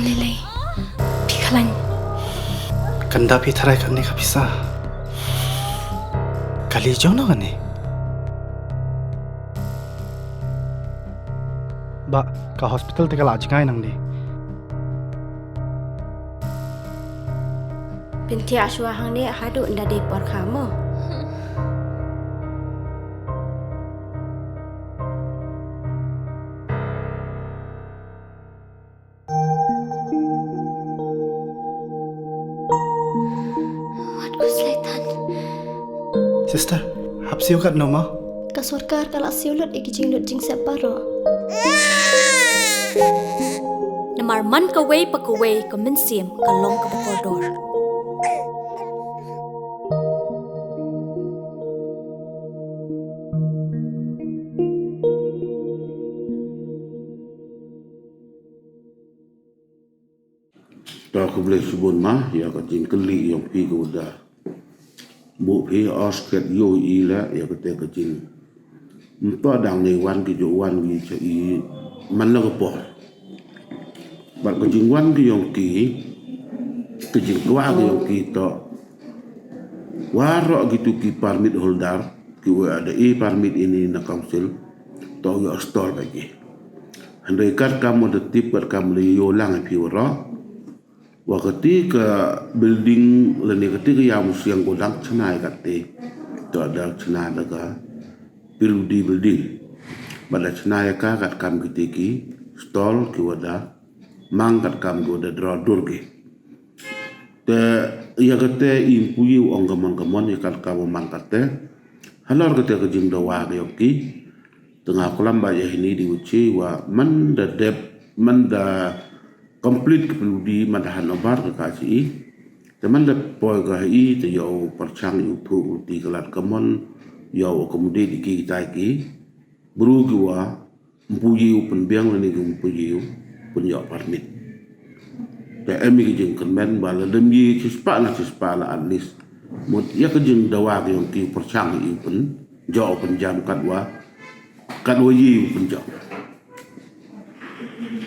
Lele, Pikalan. Kanda pitharai kan ni kapisa. Kali jauh na kan ni. Ba, ka hospital te kala ajngai nang ni. Binti aswa hang ni hadu nda de por kamu. Waduh, Selatan. Sister, hapsi ukat no ma. Kasurkar kala siulut ikijing lut jing separo. Namar man kaway pa kaway kaminsim kalong ka koridor. Ta aku boleh sebut mah ya kacing keli yang pi ku dah. Bu pi osket yo i la ya kate kacing. Empa dang ni wan ki jo wan ki cha i man la ko por. Ba kacing wan ki yang ki kacing kwa ki yang ki to. Waro gitu ki permit holder ki wa ada permit ini na council to yo store bagi. Andai kan kamu detip kat kamu li yo lang pi waro. Waktu ke building leni ketika yang musiang godang cenai kate tu ada cenai daga building pada cenai ka kat kam ketiki stall ki wada mang kat kam goda draw durge te ia kate impui ong gamon ya kat kam mang kate halor kate ke jing dawa ke yoki tengah kolam ba ya ini diuci wa man da dep man da complete kepeludi madahan obar ke kasi teman le poi ga i te yo perchang yu pu ti kelat kemon yo kemudian di kita ki bru gua mpuyi pen biang ni gu mpuyi pun yo permit te emi ke jeng kemen bala dem yi cispa la anis mut ya ke jeng dawa ke ki perchang yu pen jo pen jam kat wa yi pen jo